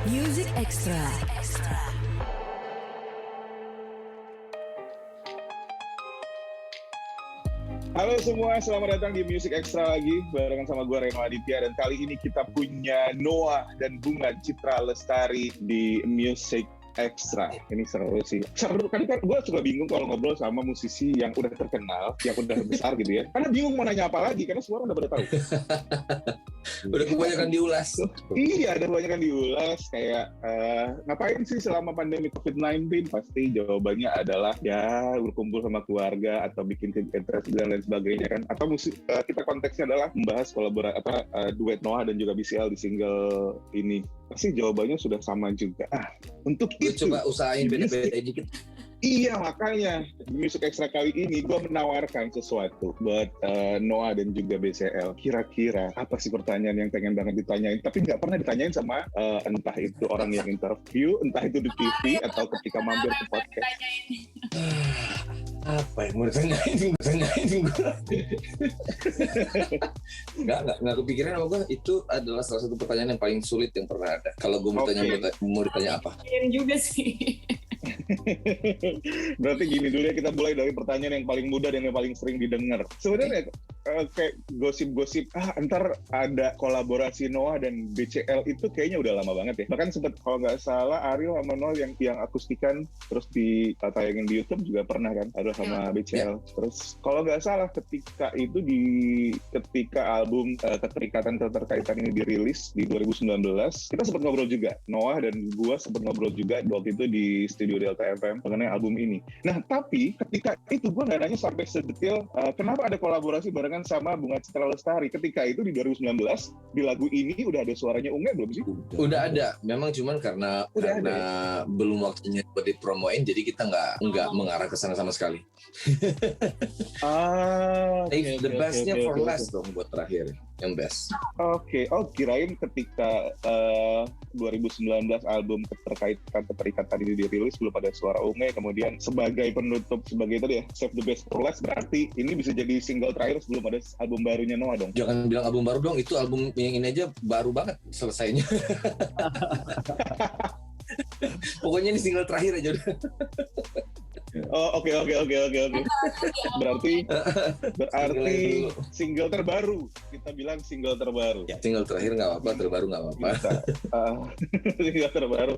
Music Extra. Halo semua, selamat datang di Music Extra lagi barengan sama gue Reno Aditya, dan kali ini kita punya Noah dan Bunga Citra Lestari di Music Extra. Ini seru sih. Seru kan gue suka bingung kalau ngobrol sama musisi yang udah terkenal, yang udah besar gitu ya. Karena bingung mau nanya apa lagi karena semua orang udah pada tahu. Udah kebanyakan diulas. Iya, ada kebanyakan diulas. Kayak ngapain sih selama pandemi COVID-19? Pasti jawabannya adalah ya berkumpul sama keluarga atau bikin kegiatan dan lain sebagainya kan. Atau kita konteksnya adalah membahas duet Noah dan juga BCL di single ini. Pasti jawabannya sudah sama juga. Untuk Gue itu coba usahain beda-beda dikit. Iya, makanya Music Extra kali ini gue menawarkan sesuatu buat Noah dan juga BCL. Kira-kira apa sih pertanyaan yang pengen banget ditanyain, tapi nggak pernah ditanyain sama entah itu orang yang interview, entah itu di TV atau ketika mampir ke podcast. Apa yang mau ditanyain gue? Nggak kepikiran sama gue. Itu adalah salah satu pertanyaan yang paling sulit yang pernah ada. Kalau gue mau ditanya apa? Pikirin juga sih. Berarti gini dulu ya, kita mulai dari pertanyaan yang paling mudah dan yang paling sering didengar. Sebenarnya kayak gosip-gosip, entar ada kolaborasi Noah dan BCL itu kayaknya udah lama banget ya. Bahkan sempat kalau nggak salah Ariel sama Noah yang akustikan terus ditayangin di YouTube juga pernah kan, ada sama BCL. Terus kalau nggak salah ketika album Keterikatan ini dirilis di 2019, kita sempat ngobrol juga. Noah dan gua sempat ngobrol juga waktu itu di studio Delta FM mengenai album ini. Nah, tapi ketika itu gue nggak nanya sampai sedetail kenapa ada kolaborasi barengan sama Bunga Citra Lestari. Ketika itu di 2019 di lagu ini udah ada suaranya Unge belum sih? Udah ada. Memang cuman karena belum waktunya buat dipromoin, jadi kita nggak mengarah ke sana sama sekali. The bestnya for last dong buat terakhir, yang best. Oke. Kirain ketika 2019 album Keterikatan ini dirilis belum ada suara Unge, kemudian sebagai penutup, sebagai tadi ya, save the best for last, berarti ini bisa jadi single terakhir sebelum ada album barunya Noah dong. Jangan bilang album baru dong, itu album yang ini aja baru banget selesainya. Pokoknya ini single terakhir aja udah. Oke. Berarti single terbaru. Kita bilang single terbaru. Ya, single terakhir nggak apa-apa, terbaru nggak apa-apa. Single terbaru.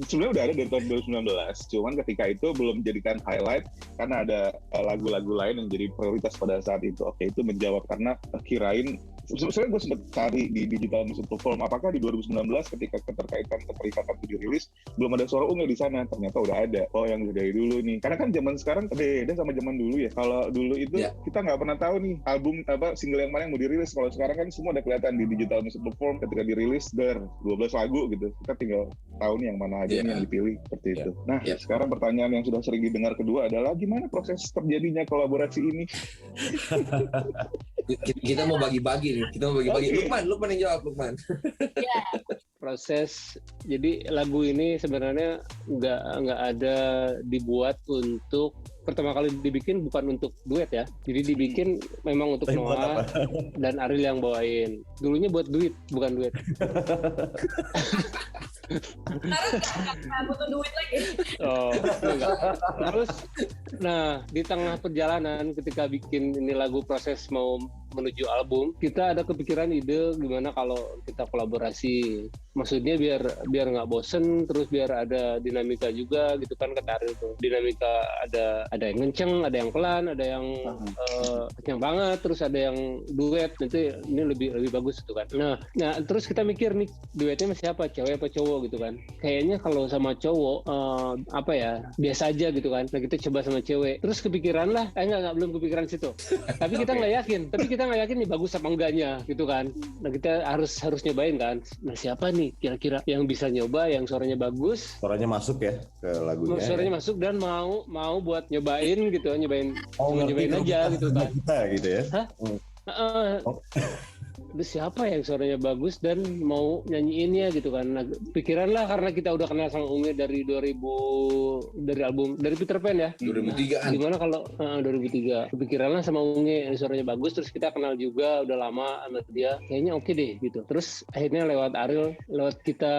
Sebenarnya udah ada dari tahun 2019. Cuman ketika itu belum dijadikan highlight karena ada lagu-lagu lain yang jadi prioritas pada saat itu. Oke, itu menjawab karena kirain. Sebenarnya gue sempat cari di digital music platform, apakah di 2019 ketika Keterikatan itu dirilis belum ada suara Unge di sana. Ternyata udah ada. Yang dari dulu nih. Karena kan zaman sekarang beda sama zaman dulu ya. Kalau dulu itu kita nggak pernah tahu nih album single yang mana yang mau dirilis. Kalau sekarang kan semua udah kelihatan di digital music platform, ketika dirilis 12 lagu gitu. Kita tinggal tahu nih yang mana aja yang dipilih seperti itu. Nah, sekarang pertanyaan yang sudah sering didengar kedua adalah gimana proses terjadinya kolaborasi ini? Kita mau bagi-bagi nih. Okay. Lukman yang jawab, Lukman. Proses, jadi lagu ini sebenarnya nggak ada dibuat untuk pertama kali dibikin, bukan untuk duet ya. Jadi dibikin memang untuk Noah dan Ariel yang bawain. Dulunya buat duit, bukan duet. Sekarang nggak butuh duit lagi. Enggak. Terus, nah di tengah perjalanan ketika bikin ini lagu, proses mau menuju album, kita ada kepikiran ide gimana kalau kita kolaborasi. Maksudnya biar nggak bosen, terus biar ada dinamika juga gitu kan, kata Ariel tuh. Dinamika ada yang kenceng, ada yang pelan, ada yang kenceng banget, terus ada yang duet. Nanti ini lebih bagus gitu kan. Nah terus kita mikir nih, duetnya sama siapa, cewek apa cowok gitu kan. Kayaknya kalau sama cowok biasa aja gitu kan. Nah kita coba sama cewek. Terus kepikiran lah, belum kepikiran situ. Tapi kita nggak yakin nih bagus apa enggaknya gitu kan. Nah kita harus nyobain kan. Nah siapa nih kira-kira yang bisa nyoba, yang suaranya bagus, suaranya masuk ya ke lagunya, suaranya masuk dan mau buat nyobain gitu, nyobain aja gitu kan. Kita gitu ya. Terus siapa yang suaranya bagus dan mau nyanyiinnya gitu kan. Nah, pikiran lah karena kita udah kenal sama Unge dari 2000, dari album, dari Peter Pan ya. 2003-an. Gimana kalau 2003. Kepikiran lah sama Unge, suaranya bagus, terus kita kenal juga, udah lama sama dia. Kayaknya oke deh gitu. Terus akhirnya lewat Ariel, lewat kita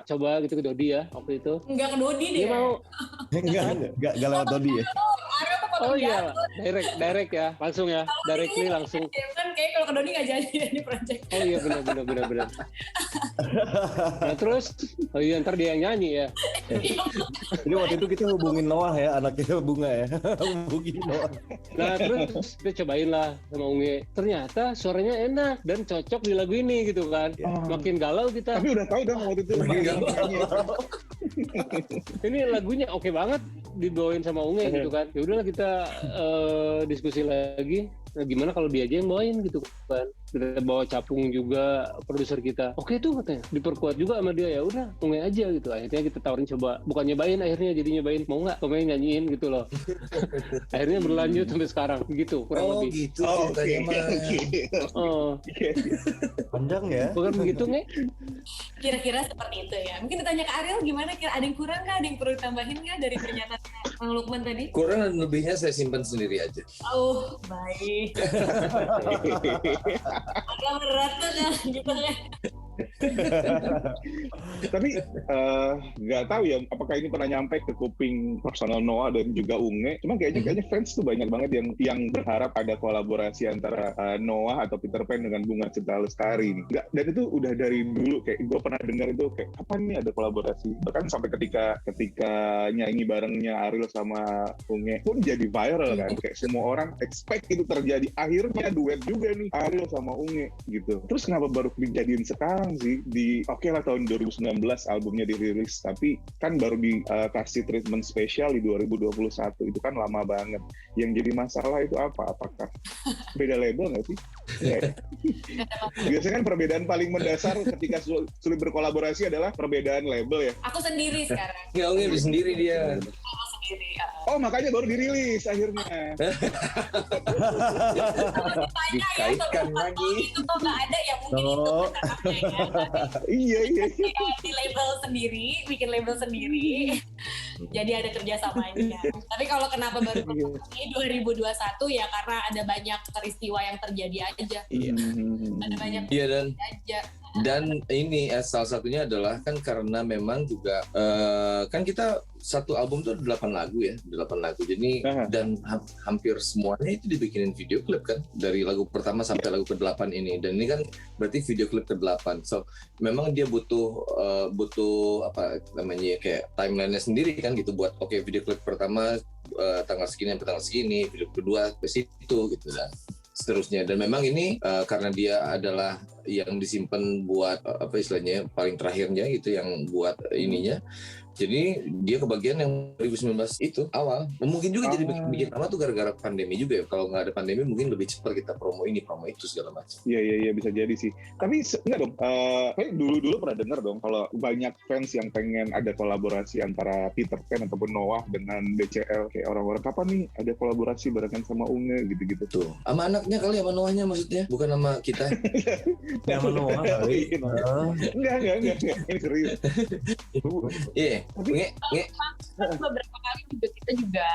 coba gitu ke Dodi ya waktu itu. Enggak ke Dodi deh. Dia mau. Enggak lewat Dodi ya. Oh iya, direct ya, langsung ya, directly langsung. Ya kan kayak kalau ke Dodi nggak jadi di project. Oh iya benar. Nah terus, oh iya ntar dia yang nyanyi ya. Jadi waktu itu kita hubungin Noah ya, anaknya Bunga ya. Hubungin Noah. Nah terus kita cobain lah sama Unge. Ternyata suaranya enak dan cocok di lagu ini gitu kan. Makin galau kita. Tapi udah tahu dong waktu itu. Ini lagunya oke banget dibawain sama Unge gitu kan. Ya udahlah kita diskusi lagi. Nah, gimana kalau dia aja yang bawain gitu kan. Kita bawa Capung juga, produser kita. Oke tuh katanya, diperkuat juga sama dia. Ya udah, Unge aja gitu. Akhirnya kita tawarin coba, bukan nyobain akhirnya jadi nyobain. Mau nggak kamu yang nyanyiin gitu loh. Akhirnya berlanjut sampai sekarang gitu kurang lebih. Gitu ceritanya mah. Oh. Panjang ya. Bukan begitu Nge? Kira-kira seperti itu ya. Mungkin ditanya ke Ariel gimana, kira ada yang kurang nggak? Ada yang perlu ditambahin nggak dari pernyataan Bang Lukman tadi? Kurang dan lebihnya saya simpan sendiri aja. Oh, baik. Agak berat tuh kan gitu ya. Tapi nggak tahu ya apakah ini pernah nyampe ke kuping personal Noah dan juga Unge. Cuma kayaknya fans tuh banyak banget yang berharap ada kolaborasi antara Noah atau Peter Pan dengan Bunga Citra Lestari nih. Dan itu udah dari dulu, kayak gue pernah dengar itu kayak kapan nih ada kolaborasi. Bahkan sampai ketika nyanyi barengnya Ariel sama Unge pun jadi viral kan. Kayak semua orang expect itu terjadi. Akhirnya duet juga nih Ariel sama Unge gitu. Terus kenapa baru dijadiin sekarang sih? Oke lah tahun 2019 albumnya dirilis, tapi kan baru dikasih treatment spesial di 2021. Itu kan lama banget. Yang jadi masalah itu apa? Apakah beda label nggak sih? Biasanya kan perbedaan paling mendasar ketika sulit berkolaborasi adalah perbedaan label ya. Aku sendiri sekarang. Ya Unge sendiri dia. Aku sendiri. Oh makanya baru dirilis akhirnya. Dikaitkan lagi. Itu tuh nggak ada ya mungkin itu percakapannya ya. Iya. Di label sendiri, bikin label sendiri. Jadi ada kerjasamanya. Tapi kalau kenapa baru ini 2021 ya karena ada banyak peristiwa yang terjadi aja. Iya. Ada banyak Iya aja. dan ini salah satunya adalah kan karena memang juga kan kita satu album tuh 8 lagu ya, 8 lagu. Jadi dan hampir semuanya itu dibikinin video klip kan dari lagu pertama sampai lagu ke-8 ini. Dan ini kan berarti video klip ke-8. So memang dia butuh apa namanya kayak timeline-nya sendiri kan gitu buat video klip pertama tanggal segini sampai tanggal segini, video kedua ke situ gitu dan seterusnya. Dan memang ini karena dia adalah yang disimpan buat apa istilahnya paling terakhirnya gitu yang buat ininya. Jadi dia kebagian yang 2019 itu awal. Mungkin juga jadi bikin lama tuh gara-gara pandemi juga ya. Kalau nggak ada pandemi mungkin lebih cepat kita promo ini, promo itu segala macam. Iya bisa jadi sih. Tapi enggak dong. Kayak dulu pernah dengar dong kalau banyak fans yang pengen ada kolaborasi antara Peter Pan ataupun Noah dengan BCL. Kayak orang-orang kapan nih ada kolaborasi barengan sama Unge gitu-gitu tuh. Sama anaknya kali, sama Noahnya maksudnya, bukan sama kita. Sama Noah kali. Enggak. Ini serius. Iya. Beberapa kali juga kita juga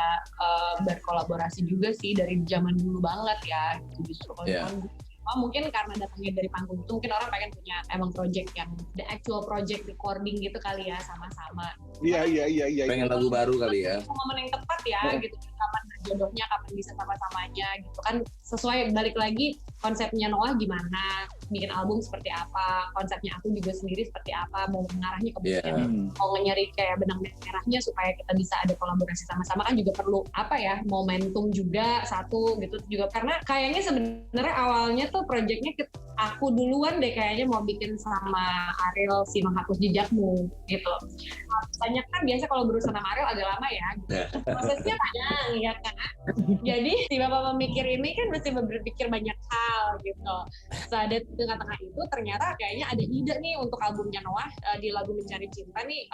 berkolaborasi juga sih dari zaman dulu banget ya gitu. Justru kalau mungkin karena datangnya dari panggung itu mungkin orang pengen punya emang project yang the actual project recording gitu kali ya sama-sama. Iya. Pengen lagu baru kali ya. Momen yang tepat ya gitu, kapan jodohnya, kapan bisa sama-samanya gitu kan, sesuai balik lagi konsepnya Noah gimana, bikin album seperti apa, konsepnya aku juga sendiri seperti apa, mau mengarahnya ke mau nyari kayak benang merahnya supaya kita bisa ada kolaborasi sama-sama kan juga perlu apa ya, momentum juga satu gitu juga, karena kayaknya sebenarnya awalnya tuh projectnya aku duluan deh kayaknya mau bikin sama Ariel si Menghapus Jejakmu gitu. Banyak kan biasa kalau berusaha sama Ariel agak lama ya gitu. Prosesnya panjang ya kan. Jadi si Bapak Pemikir ini kan mesti berpikir banyak hal gitu. Saat di tengah-tengah itu ternyata kayaknya ada ide nih untuk albumnya Noah di lagu Mencari Cinta nih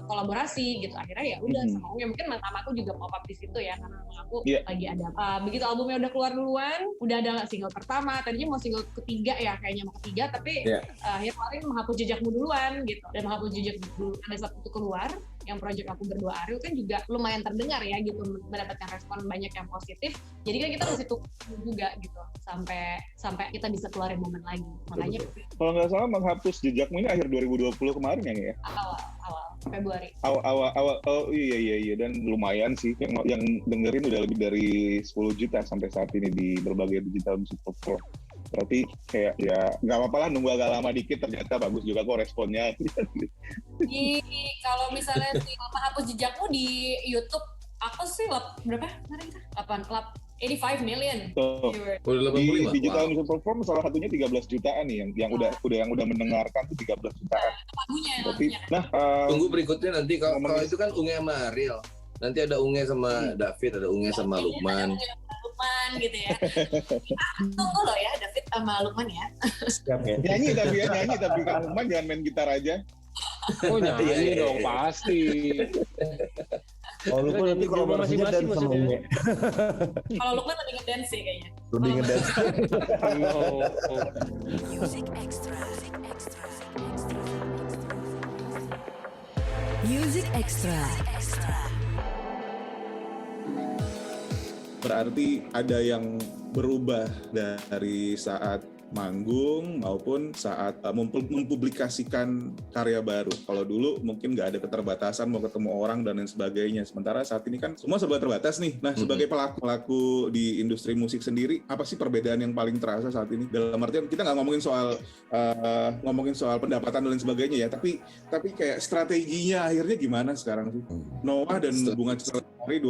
kolaborasi gitu. Akhirnya ya udah sama mungkin sama aku juga pop up di situ ya karena aku lagi ada begitu albumnya udah keluar duluan, udah ada single pertama, tadinya mau single ketiga ya, kayaknya mau ketiga, tapi akhirnya kemarin menghapus jejakmu duluan gitu. Dan menghapus jejak dulu pada saat itu keluar, yang project aku berdua Ariel kan juga lumayan terdengar ya gitu, mendapatkan respon banyak yang positif. Jadi kan kita mesti tunggu juga gitu sampai kita bisa keluarin momen lagi. Makanya kalau nggak salah menghapus jejakmu ini akhir 2020 kemarin ya? Awal Februari. Awal oh iya dan lumayan sih yang dengerin udah lebih dari 10 juta sampai saat ini di berbagai digital music platform. Berarti kayak ya nggak apa-apa lah, nunggu agak lama dikit, ternyata bagus juga kok responnya. Kalau misalnya menghapus jejakmu di YouTube, aku sih berapa kemarin kita? 85 million. Di digital music platform salah satunya 13 jutaan nih yang udah mendengarkan tuh 13 jutaan. Lagunya. Tunggu berikutnya nanti kalau itu kan Unge sama Ariel. Nanti ada Unge sama David, ada Unge sama Lukman. Lukman gitu ya. Tunggu loh ya David sama Lukman ya. Siap ya. Nyanyi tapi kan Lukman jangan main gitar aja. Oh nyanyi dong pasti. Oh Lukman nanti kalau masih dan sama Unge. Kalau Lukman lebih ngedance sih kayaknya. Lebih ngedance. Music Extra. Music Extra. Berarti ada yang berubah dari saat manggung maupun saat mempublikasikan karya baru. Kalau dulu mungkin nggak ada keterbatasan mau ketemu orang dan lain sebagainya. Sementara saat ini kan semua serba terbatas nih. Nah, sebagai pelaku di industri musik sendiri, apa sih perbedaan yang paling terasa saat ini? Dalam artian kita nggak ngomongin soal pendapatan dan lain sebagainya ya, tapi kayak strateginya akhirnya gimana sekarang sih? Noah dan Bunga Citra Lestari,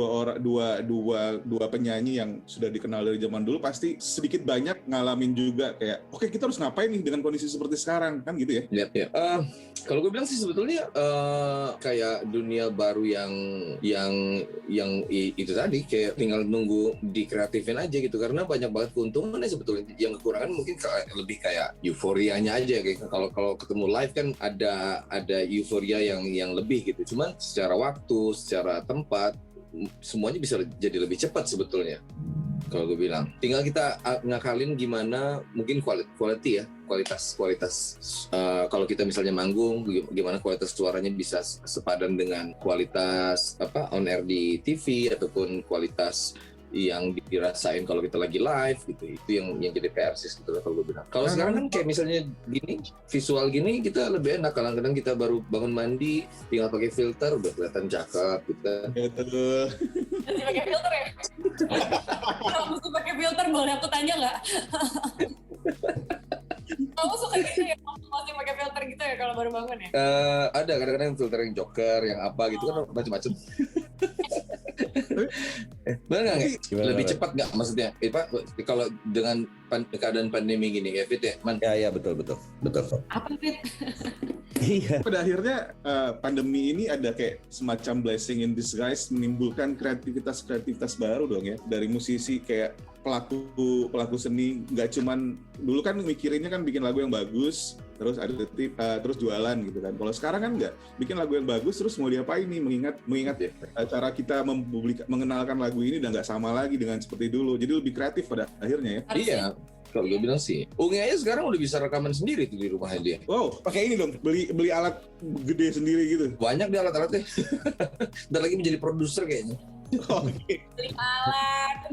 dua penyanyi yang sudah dikenal dari zaman dulu, pasti sedikit banyak ngalamin juga kayak oke, kita harus ngapain nih dengan kondisi seperti sekarang, kan gitu ya? Iya. Kalau gue bilang sih sebetulnya kayak dunia baru yang itu tadi, kayak tinggal nunggu dikreatifin aja gitu, karena banyak banget keuntungannya sebetulnya. Yang kekurangan mungkin lebih kayak euforianya aja, kayak kalau ketemu live kan ada euforia yang lebih gitu. Cuman secara waktu, secara tempat, semuanya bisa jadi lebih cepat sebetulnya. Kalau gue bilang, tinggal kita ngakalin gimana mungkin quality ya, kualitas. Kalau kita misalnya manggung, gimana kualitas suaranya bisa sepadan dengan kualitas on air di TV ataupun kualitas yang dirasain kalau kita lagi live gitu. Itu yang jadi PR sih sebetulnya kalau gue bilang. Kalau sekarang kan kayak misalnya gini, visual gini kita lebih enak. Kadang-kadang kita baru bangun mandi, tinggal pakai filter udah kelihatan cakep gitu. Betul. Masih pakai filter ya? Kalau mesti pakai filter boleh aku tanya nggak? Kamu suka gitu ya? Masih pakai filter gitu ya kalau baru bangun ya? Ada kadang-kadang filter yang joker, yang apa gitu kan macam-macam. Benar nggak? Lebih cepat nggak maksudnya? Pak, kalau dengan keadaan pandemi gini ya, Fit ya, Man? Ya betul. Apa Fit? Iya. Pada akhirnya pandemi ini ada kayak semacam blessing in disguise, menimbulkan kreativitas baru dong ya, dari musisi kayak pelaku seni. Nggak cuman dulu kan mikirinnya kan bikin lagu yang bagus terus ada terus jualan gitu kan. Kalau sekarang kan nggak, bikin lagu yang bagus terus mau diapain nih, mengingat ya cara kita mengenalkan lagu ini udah nggak sama lagi dengan seperti dulu, jadi lebih kreatif pada akhirnya ya. Iya, kalau gue bilang sih, Unge aja sekarang udah bisa rekaman sendiri tuh di rumahnya dia. Wow, pakai ini dong, beli alat gede sendiri gitu. Banyak deh alat-alatnya. Ntar lagi menjadi produser kayaknya. Beli alat,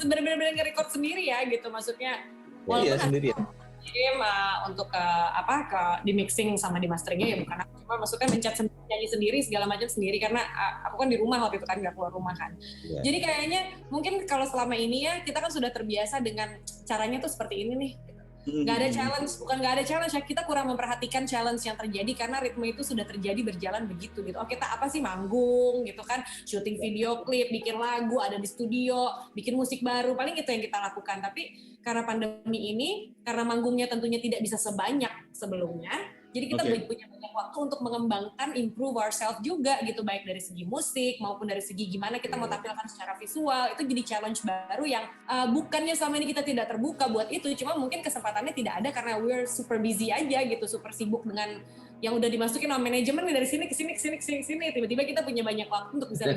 bener-bener nge-record sendiri ya gitu maksudnya. Iya sendiri ya. Kirim untuk ke di mixing sama di masteringnya ya bukan aku, cuma maksudnya mencet nyanyi sendiri segala macam sendiri, karena aku kan di rumah waktu itu kan nggak keluar rumah kan. Jadi kayaknya mungkin kalau selama ini ya kita kan sudah terbiasa dengan caranya tuh seperti ini nih. Nggak ada challenge, bukan nggak ada challenge ya, kita kurang memperhatikan challenge yang terjadi karena ritme itu sudah terjadi berjalan begitu gitu. Oh kita apa sih manggung gitu kan, syuting video klip, bikin lagu, ada di studio, bikin musik baru, paling itu yang kita lakukan. Tapi karena pandemi ini, karena manggungnya tentunya tidak bisa sebanyak sebelumnya, jadi kita punya banyak waktu untuk mengembangkan, improve ourselves juga gitu, baik dari segi musik maupun dari segi gimana kita mau tampilkan secara visual. Itu jadi challenge baru yang bukannya selama ini kita tidak terbuka buat itu, cuma mungkin kesempatannya tidak ada karena we're super busy aja gitu, super sibuk dengan yang udah dimasukin sama manajemen dari sini ke sini. Tiba-tiba kita punya banyak waktu untuk bisa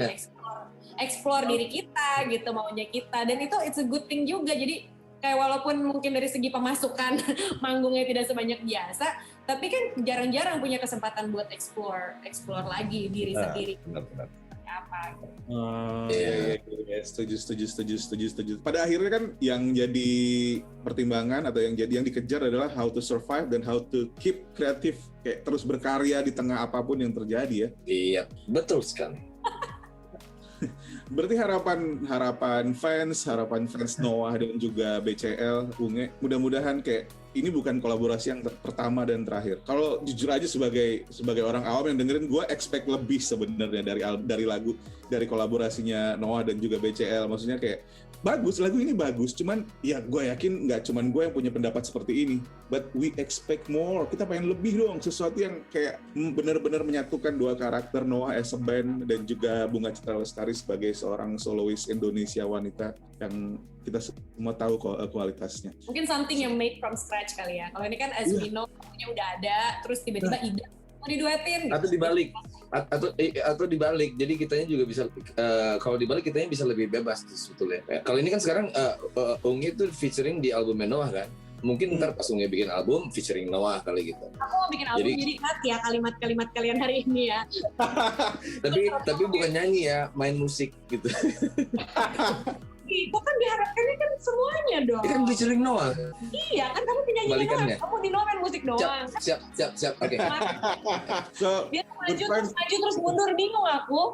explore diri kita gitu, maunya kita, dan itu it's a good thing juga. Jadi kayak walaupun mungkin dari segi pemasukan manggungnya tidak sebanyak biasa, tapi kan jarang-jarang punya kesempatan buat explore lagi diri sendiri. Benar-benar. Apa gitu. Iya, setuju. Pada akhirnya kan yang jadi pertimbangan atau yang dikejar adalah how to survive dan how to keep kreatif, kayak terus berkarya di tengah apapun yang terjadi ya. Iya, betul sekali. Berarti harapan fans Noah dan juga BCL, Unge, mudah-mudahan kayak ini bukan kolaborasi yang pertama dan terakhir. Kalau jujur aja sebagai orang awam yang dengerin, gue expect lebih sebenarnya dari kolaborasinya Noah dan juga BCL. Maksudnya kayak lagu ini bagus, cuman ya gue yakin nggak cuman gue yang punya pendapat seperti ini, but we expect more. Kita pengen lebih dong, sesuatu yang kayak benar-benar menyatukan dua karakter, Noah as a band dan juga Bunga Citra Lestari sebagai seorang solois Indonesia wanita yang kita semua tahu kualitasnya. Mungkin something yang made from scratch kali ya. Kalau ini kan as we know lagunya udah ada, terus tiba-tiba ide mau diduetin. Atau dibalik, atau dibalik. Jadi kitanya juga bisa, kalau dibalik kitanya bisa lebih bebas sebetulnya. Kalau ini kan sekarang Ungi itu featuring di albumnya Noah kan. Mungkin ntar pas Ungi bikin album featuring Noah kali gitu. Aku mau bikin album jadi ingat ya kalimat-kalimat kalian hari ini ya. tapi bukan nyanyi ya, main musik gitu. Itu kan diharapkannya kan semuanya dong. Ini kan featuring Noah. Iya kan kamu penyanyi doang, kamu di Noah main musik doang. Siap. Oke. So, Dia maju terus mundur, bingung aku.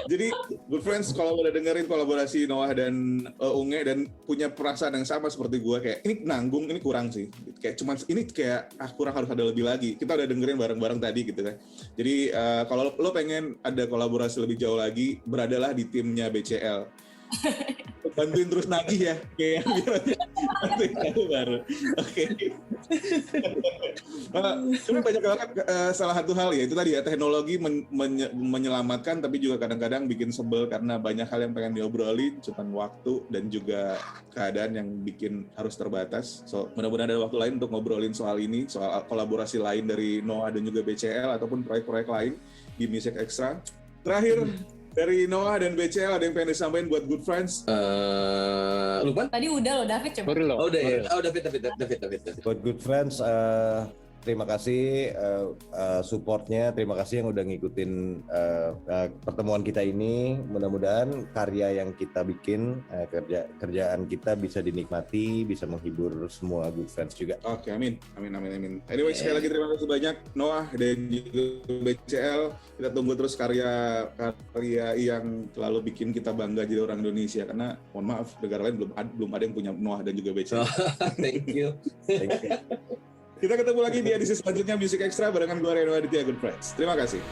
jadi good friends, kalau udah dengerin kolaborasi Noah dan Unge dan punya perasaan yang sama seperti gue, kayak ini nanggung, ini kurang sih, kayak cuman ini kayak kurang, harus ada lebih lagi. Kita udah dengerin bareng-bareng tadi gitu kan. Jadi kalau lo pengen ada kolaborasi lebih jauh lagi, beradalah di timnya BCL. Bantuin terus nagih ya, kayak bantuin aku baru. Oke. Cuma banyak banget salah satu hal ya itu tadi ya, teknologi menyelamatkan tapi juga kadang-kadang bikin sebel karena banyak hal yang pengen diobrolin, cuma waktu dan juga keadaan yang bikin harus terbatas. So mudah-mudahan ada waktu lain untuk ngobrolin soal ini, soal kolaborasi lain dari Noah dan juga BCL ataupun proyek-proyek lain di Music Extra. Terakhir dari Noah dan BCL ada yang pengen disampaikan buat Good Friends? Lupa? Tadi udah loh David coba. Oh udah ya. Oh David. Buat Good Friends, terima kasih supportnya, terima kasih yang udah ngikutin pertemuan kita ini. Mudah-mudahan karya yang kita bikin, kerjaan kita bisa dinikmati, bisa menghibur semua Good Friends juga. Oke, amin. Anyway, sekali lagi terima kasih banyak Noah dan juga BCL. Kita tunggu terus karya yang selalu bikin kita bangga jadi orang Indonesia. Karena mohon maaf, negara lain belum ada yang punya Noah dan juga BCL. Thank you. Kita ketemu lagi di edisi selanjutnya Music Extra barengan gue Reno Aditya Good Friends. Terima kasih.